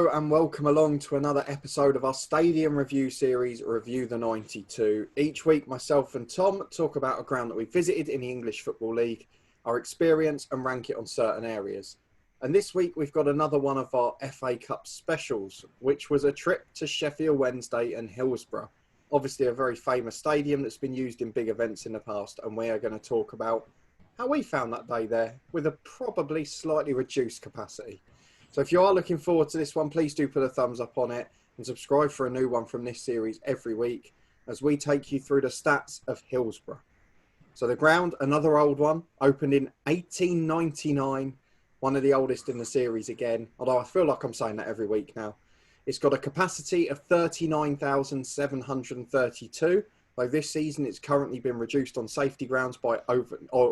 Hello and welcome along to another episode of our Stadium Review series, Review the 92. Each week, myself and Tom talk about a ground that we visited in the English Football League, our experience and rank it on certain areas. And this week, we've got another one of our FA Cup specials, which was a trip to Sheffield Wednesday and Hillsborough. Obviously, a very famous stadium that's been used in big events in the past, and we are going to talk about how we found that day there with a probably slightly reduced capacity. So if you are looking forward to this one, please do put a thumbs up on it and subscribe for a new one from this series every week as we take you through the stats of Hillsborough. So the ground, another old one, opened in 1899, one of the oldest in the series again, although I feel like I'm saying that every week now. It's got a capacity of 39,732, though this season it's currently been reduced on safety grounds by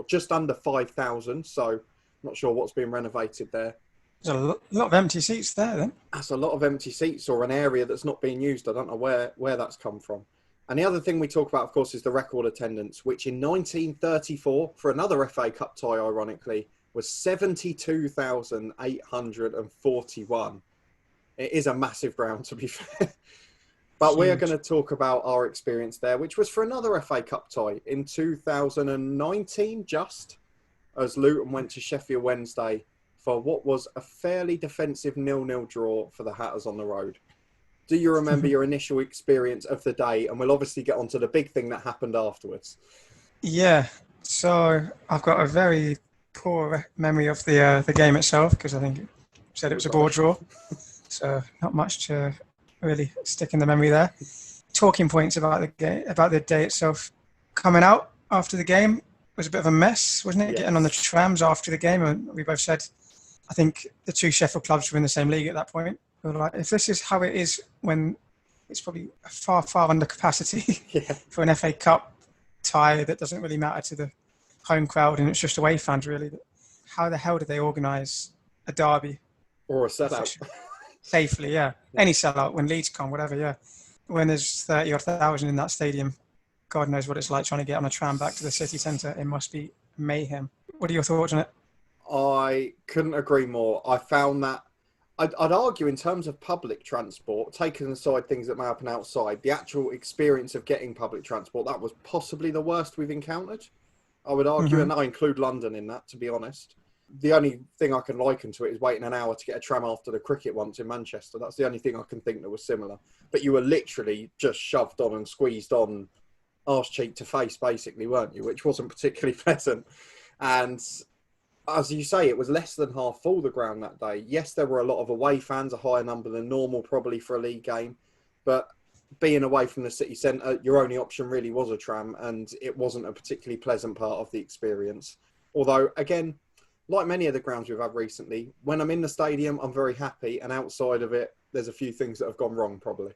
just under 5,000, so not sure what's been renovated there. There's a lot of empty seats there then. That's a lot of empty seats or an area that's not being used. I don't know where that's come from. And the other thing we talk about, of course, is the record attendance, which in 1934, for another FA Cup tie, ironically, was 72,841. It is a massive ground, to be fair. But huge. We are going to talk about our experience there, which was for another FA Cup tie in 2019, just as Luton went to Sheffield Wednesday for what was a fairly defensive 0-0 draw for the Hatters on the road. Do you remember your initial experience of the day? And we'll obviously get onto the big thing that happened afterwards. Yeah, so I've got a very poor memory of the game itself because I think you said it was a ball draw. So not much to really stick in the memory there. Talking points about the game, about the day itself. Coming out after the game was a bit of a mess, wasn't it? Yes. Getting on the trams after the game, and we both said, I think the two Sheffield clubs were in the same league at that point. We were like, if this is how it is when it's probably far, far under capacity for an FA Cup tie that doesn't really matter to the home crowd and it's just away fans, really. How the hell did they organise a derby? Or a sellout. Safely, yeah. Any sellout when Leeds come, whatever, yeah. When there's 30 or 1,000 in that stadium, God knows what it's like trying to get on a tram back to the city centre. It must be mayhem. What are your thoughts on it? I couldn't agree more. I found that, I'd argue in terms of public transport, taking aside things that may happen outside, the actual experience of getting public transport, that was possibly the worst we've encountered. I would argue, and I include London in that, to be honest. The only thing I can liken to it is waiting an hour to get a tram after the cricket once in Manchester. That's the only thing I can think that was similar. But you were literally just shoved on and squeezed on arse cheek to face, basically, weren't you? Which wasn't particularly pleasant. And as you say, it was less than half full, the ground that day. Yes, there were a lot of away fans, a higher number than normal probably for a league game. But being away from the city centre, your only option really was a tram, and it wasn't a particularly pleasant part of the experience. Although, again, like many of the grounds we've had recently, when I'm in the stadium, I'm very happy, and outside of it, there's a few things that have gone wrong, probably.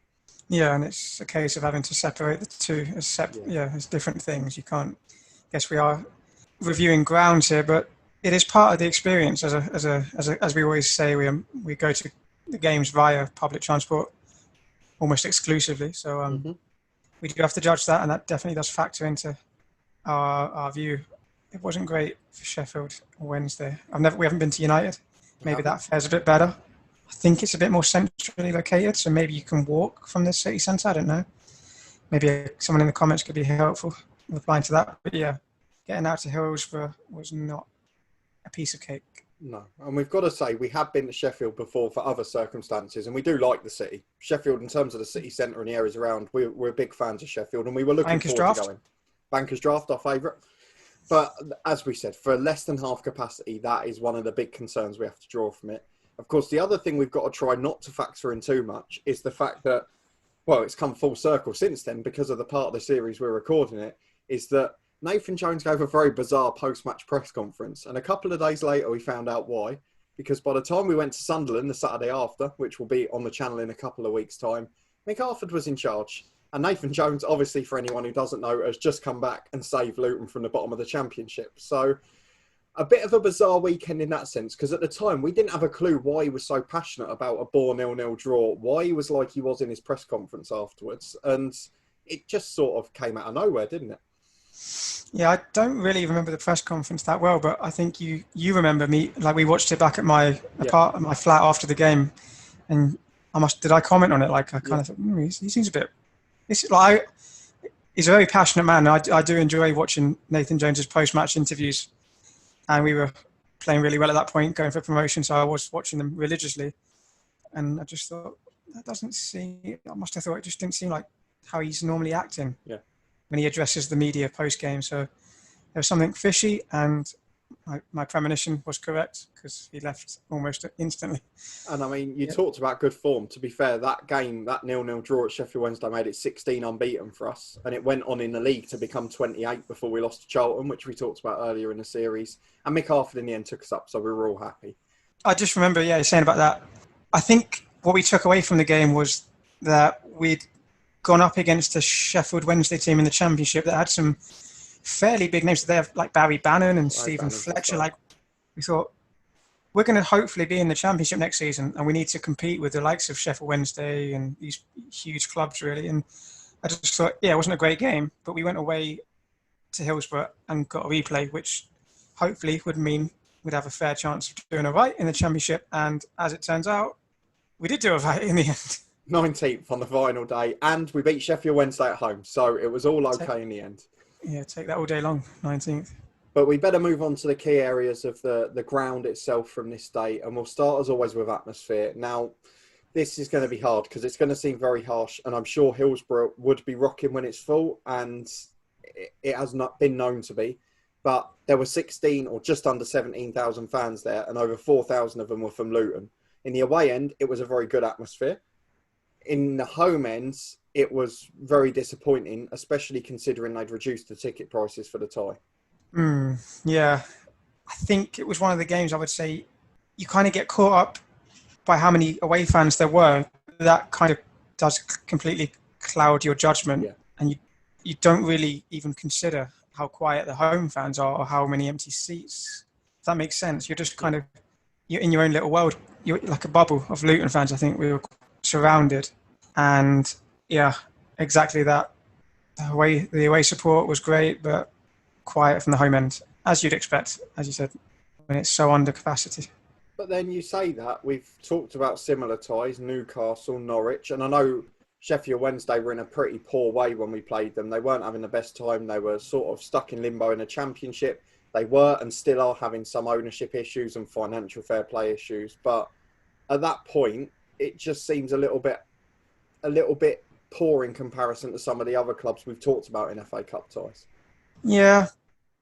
Yeah, and it's a case of having to separate the two as different things. You can't. I guess we are reviewing grounds here, but it is part of the experience. As we always say, we go to the games via public transport almost exclusively. So we do have to judge that, and that definitely does factor into our view. It wasn't great for Sheffield Wednesday. We haven't been to United. Maybe that fares a bit better. I think it's a bit more centrally located, so maybe you can walk from the city centre. I don't know. Maybe someone in the comments could be helpful replying to that. But yeah, getting out to Hillsborough was not a piece of cake. No, and we've got to say we have been to Sheffield before for other circumstances, and we do like the city. Sheffield, in terms of the city centre and the areas around, we're big fans of Sheffield, and we were looking forward to going. Bankers Draft, our favourite. But as we said, for less than half capacity, that is one of the big concerns we have to draw from it. Of course, the other thing we've got to try not to factor in too much is the fact that, well, it's come full circle since then because of the part of the series we're recording it, is that Nathan Jones gave a very bizarre post-match press conference. And a couple of days later, we found out why. Because by the time we went to Sunderland the Saturday after, which will be on the channel in a couple of weeks' time, Mick Harford was in charge. And Nathan Jones, obviously, for anyone who doesn't know, has just come back and saved Luton from the bottom of the Championship. So a bit of a bizarre weekend in that sense, because at the time, we didn't have a clue why he was so passionate about a bore 0-0 draw, why he was like he was in his press conference afterwards. And it just sort of came out of nowhere, didn't it? Yeah, I don't really remember the press conference that well, but I think you remember me. Like, we watched it back at my flat after the game, and Did I comment on it? Like, I kind of thought, he seems a bit, he's a very passionate man. I do enjoy watching Nathan Jones's post-match interviews, and we were playing really well at that point, going for promotion, so I was watching them religiously, and I just thought, I must have thought it just didn't seem like how he's normally acting when he addresses the media post-game. So there was something fishy, and my premonition was correct, because he left almost instantly. And I mean, you talked about good form. To be fair, that game, that 0-0 draw at Sheffield Wednesday, made it 16 unbeaten for us. And it went on in the league to become 28 before we lost to Charlton, which we talked about earlier in the series. And Mick Harford in the end took us up, so we were all happy. I just remember, saying about that. I think what we took away from the game was that we'd gone up against a Sheffield Wednesday team in the Championship that had some fairly big names. They have like Barry Bannon and Stephen Fletcher. Like, we thought, we're going to hopefully be in the Championship next season, and we need to compete with the likes of Sheffield Wednesday and these huge clubs, really. And I just thought, it wasn't a great game, but we went away to Hillsborough and got a replay, which hopefully would mean we'd have a fair chance of doing all right in the Championship. And as it turns out, we did do all right in the end. 19th on the final day, and we beat Sheffield Wednesday at home, so it was all okay in the end. Yeah, take that all day long, 19th. But we better move on to the key areas of the ground itself from this day, and we'll start as always with atmosphere. Now, this is going to be hard because it's going to seem very harsh, and I'm sure Hillsborough would be rocking when it's full, and it has not been known to be. But there were 16 or just under 17,000 fans there, and over 4,000 of them were from Luton. In the away end, it was a very good atmosphere. In the home ends, it was very disappointing, especially considering they'd reduced the ticket prices for the tie. Yeah, I think it was one of the games I would say you kind of get caught up by how many away fans there were. That kind of does completely cloud your judgment, and you don't really even consider how quiet the home fans are or how many empty seats. If that makes sense. You're just you're in your own little world. You're like a bubble of Luton fans. I think we were surrounded, and exactly that. The away support was great, but quiet from the home end, as you'd expect, as you said, when it's so under capacity. But then you say that, we've talked about similar ties, Newcastle, Norwich, and I know Sheffield Wednesday were in a pretty poor way when we played them. They weren't having the best time. They were sort of stuck in limbo in the Championship. They were and still are having some ownership issues and financial fair play issues. But at that point, it just seems a little bit poor in comparison to some of the other clubs we've talked about in FA Cup ties. Yeah,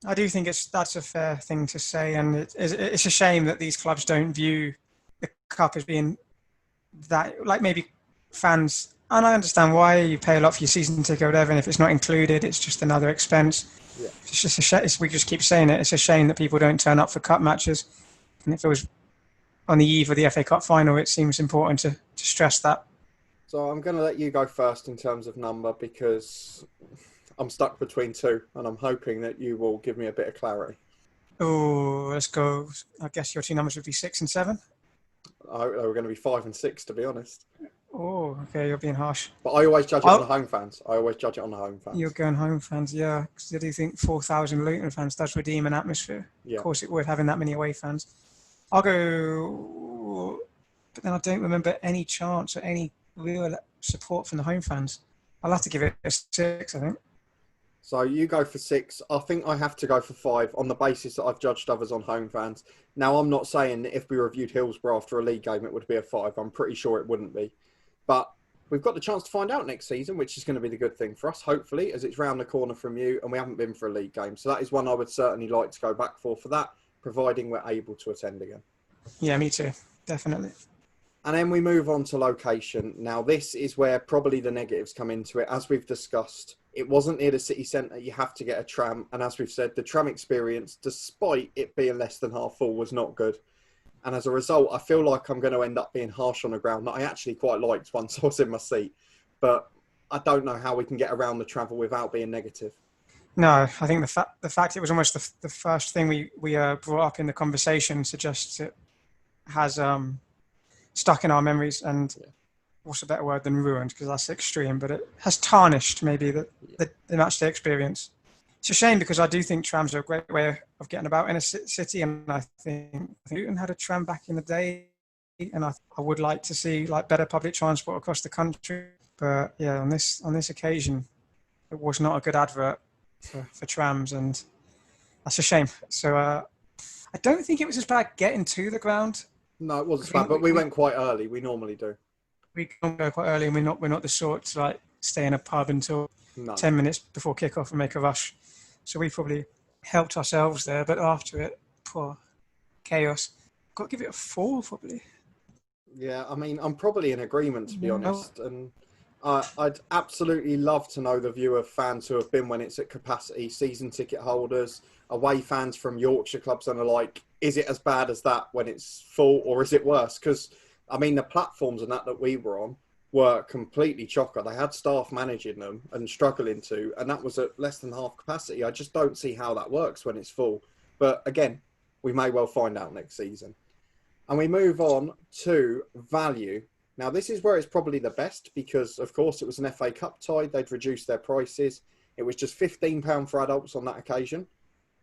I do think that's a fair thing to say, and it's a shame that these clubs don't view the cup as being that, like, maybe fans, and I understand why you pay a lot for your season ticket or whatever, and if it's not included, it's just another expense. Yeah. It's just a shame. We just keep saying it. It's a shame that people don't turn up for cup matches, and if it was on the eve of the FA Cup final, it seems important to stress that. So I'm going to let you go first in terms of number, because I'm stuck between two, and I'm hoping that you will give me a bit of clarity. Oh, let's go. I guess your two numbers would be 6 and 7. I hope they were going to be 5 and 6, to be honest. Oh, okay, you're being harsh. But I always judge it on the home fans. You're going home fans, yeah. Because I do think 4,000 Luton fans does redeem an atmosphere. Yeah. Of course it would, having that many away fans. I'll go... But then I don't remember any chance or any real support from the home fans. I'll have to give it a 6, I think. So you go for 6. I think I have to go for 5 on the basis that I've judged others on home fans. Now, I'm not saying that if we reviewed Hillsborough after a league game, it would be a 5. I'm pretty sure it wouldn't be. But we've got the chance to find out next season, which is going to be the good thing for us, hopefully, as it's round the corner from you and we haven't been for a league game. So that is one I would certainly like to go back for that, providing we're able to attend again. Yeah, me too. Definitely. And then we move on to location. Now, this is where probably the negatives come into it. As we've discussed, it wasn't near the city centre. You have to get a tram. And as we've said, the tram experience, despite it being less than half full, was not good. And as a result, I feel like I'm going to end up being harsh on the ground that I actually quite liked once I was in my seat. But I don't know how we can get around the travel without being negative. No, I think the fact it was almost the first thing we brought up in the conversation suggests it has stuck in our memories, and what's a better word than ruined, because that's extreme, but it has tarnished maybe the matchday experience. It's a shame, because I do think trams are a great way of getting about in a city, and I think Luton had a tram back in the day. and I would like to see like better public transport across the country. But yeah, on this occasion, it was not a good advert for trams, and that's a shame. So I don't think it was as bad getting to the ground. No, it wasn't bad, but we went quite early. We normally do. We can go quite early, and we're not the sort to like stay in a pub until 10 minutes before kickoff and make a rush. So we probably helped ourselves there, but after it, poor chaos. Got to give it a 4 probably. Yeah, I mean, I'm probably in agreement, to be honest. And I'd absolutely love to know the view of fans who have been when it's at capacity, season ticket holders, away fans from Yorkshire clubs and the like. Is it as bad as that when it's full, or is it worse? Because, I mean, the platforms and that we were on were completely chocker. They had staff managing them and struggling to, and that was at less than half capacity. I just don't see how that works when it's full. But again, we may well find out next season. And we move on to value. Now, this is where it's probably the best because, of course, it was an FA Cup tie. They'd reduced their prices. It was just £15 for adults on that occasion.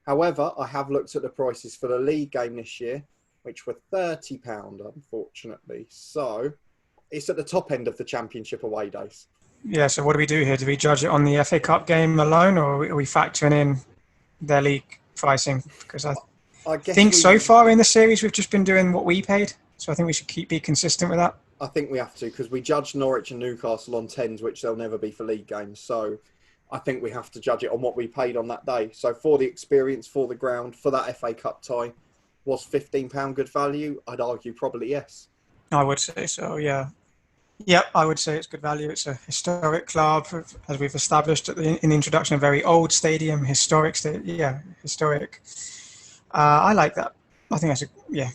However, I have looked at the prices for the league game this year, which were £30, unfortunately. So it's at the top end of the Championship away days. Yeah, so what do we do here? Do we judge it on the FA Cup game alone, or are we factoring in their league pricing? Because I think so far in the series we've just been doing what we paid. So I think we should be consistent with that. I think we have to, because we judged Norwich and Newcastle on 10s, which they'll never be for league games. So I think we have to judge it on what we paid on that day. So for the experience, for the ground, for that FA Cup tie, was £15 good value? I'd argue probably yes. I would say so, yeah. Yep, I would say it's good value. It's a historic club, as we've established in the introduction, a very old stadium, historic. I like that. I think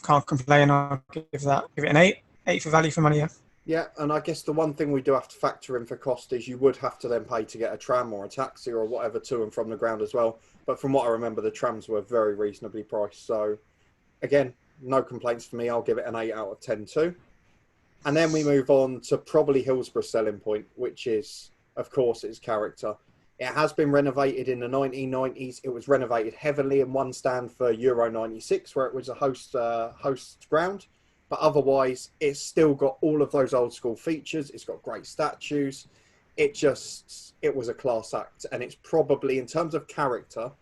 can't complain. I'll give it an 8. 8 for value for money, yeah. Yeah, and I guess the one thing we do have to factor in for cost is you would have to then pay to get a tram or a taxi or whatever to and from the ground as well. But from what I remember, the trams were very reasonably priced. So, again, no complaints for me. I'll give it an 8 out of 10 too. And then we move on to probably Hillsborough's selling point, which is, of course, its character. It has been renovated in the 1990s. It was renovated heavily in one stand for Euro 96, where it was a host ground. But otherwise, it's still got all of those old school features. It's got great statues. It was a class act. And it's probably, in terms of character,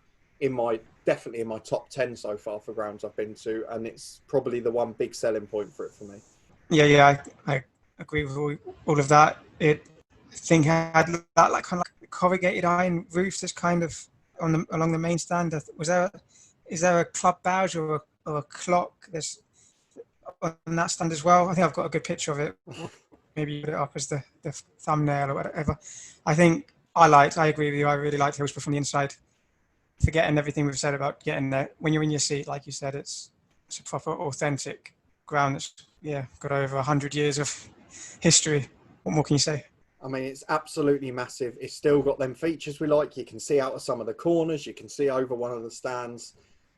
definitely in my top 10 so far for grounds I've been to. And it's probably the one big selling point for it for me. Yeah, I agree with all of that. I think it had that like kind of like corrugated iron roof that's kind of along the main stand. Is there a club badge or a clock that's on that stand as well? I think I've got a good picture of it. Maybe you put it up as the thumbnail or whatever. I agree with you. I really liked Hillsborough from the inside. Forgetting everything we've said about getting there. When you're in your seat, like you said, it's a proper authentic ground that's got over 100 years of history. What more can you say? I mean, it's absolutely massive. It's still got them features we like. You can see out of some of the corners. You can see over one of the stands.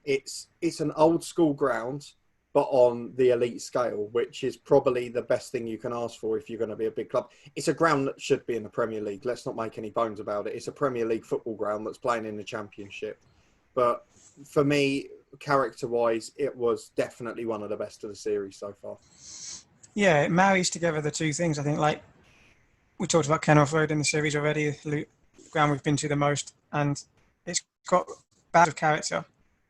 It's an old school ground, but on the elite scale, which is probably the best thing you can ask for if you're going to be a big club. It's a ground that should be in the Premier League. Let's not make any bones about it. It's a Premier League football ground that's playing in the Championship. But for me, character-wise, it was definitely one of the best of the series so far. Yeah, it marries together the two things. I think, like, we talked about Kenilworth Road in the series already, the ground we've been to the most, and it's got bad of character,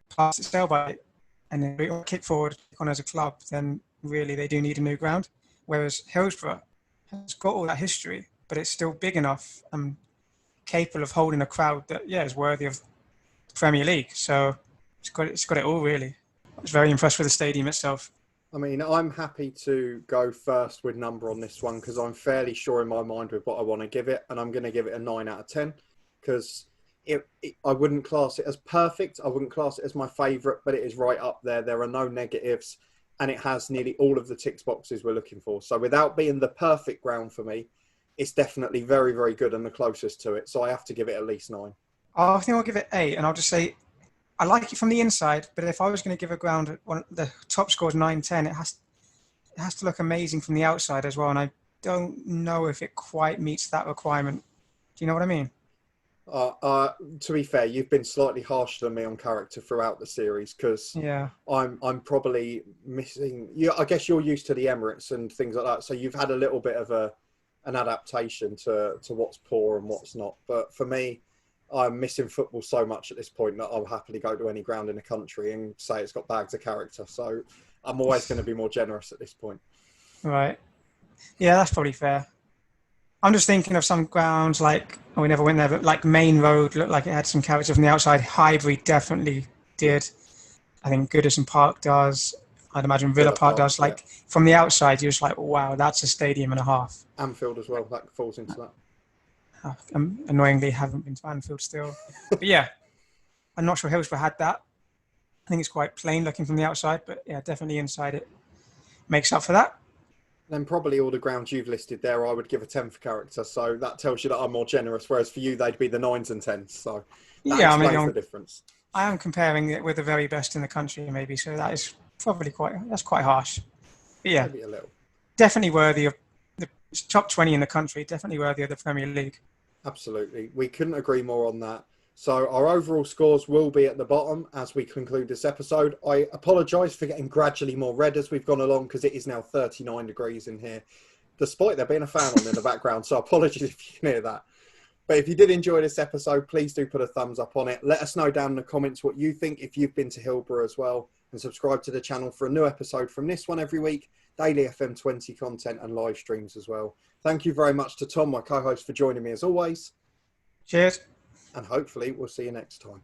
plus it's sell by it, and then we kick forward on as a club, then really they do need a new ground. Whereas Hillsborough has got all that history, but it's still big enough and capable of holding a crowd that, is worthy of the Premier League. So it's got it all, really. I was very impressed with the stadium itself. I mean, I'm happy to go first with number on this one because I'm fairly sure in my mind with what I want to give it, and I'm going to give it a 9 out of 10 because I wouldn't class it as perfect. I wouldn't class it as my favourite, but it is right up there. There are no negatives, and it has nearly all of the tick boxes we're looking for. So without being the perfect ground for me, it's definitely very, very good and the closest to it. So I have to give it at least 9. I think I'll give it 8, and I'll just say I like it from the inside, but if I was going to give a ground the top score is 9-10, it has to look amazing from the outside as well, and I don't know if it quite meets that requirement. Do you know what I mean? To be fair, you've been slightly harsher than me on character throughout the series because I'm probably missing. I guess you're used to the Emirates and things like that, so you've had a little bit of an adaptation to what's poor and what's not. But for me, I'm missing football so much at this point that I'll happily go to any ground in the country and say it's got bags of character. So I'm always going to be more generous at this point. Right. Yeah, that's probably fair. I'm just thinking of some grounds like, we never went there, but like Main Road looked like it had some character from the outside. Highbury definitely did. I think Goodison Park does. I'd imagine Villa Park does. Like from the outside, you're just like, wow, that's a stadium and a half. Anfield as well, that falls into that. Annoyingly, haven't been to Anfield still. But yeah, I'm not sure Hillsborough had that. I think it's quite plain looking from the outside, but yeah, definitely inside it makes up for that. Then probably all the grounds you've listed there, I would give a 10 for character. So that tells you that I'm more generous, whereas for you, they'd be the 9s and 10s. So that explains the difference. I am comparing it with the very best in the country, maybe. So that is probably quite harsh. But yeah, maybe a little. Definitely worthy of the top 20 in the country, definitely worthy of the Premier League. Absolutely. We couldn't agree more on that. So our overall scores will be at the bottom as we conclude this episode. I apologise for getting gradually more red as we've gone along because it is now 39 degrees in here, despite there being a fan on in the background. So apologies if you can hear that. But if you did enjoy this episode, please do put a thumbs up on it. Let us know down in the comments what you think if you've been to Hillsborough as well. And subscribe to the channel for a new episode from this one every week. Daily FM20 content and live streams as well. Thank you very much to Tom, my co-host, for joining me as always. Cheers. And hopefully we'll see you next time.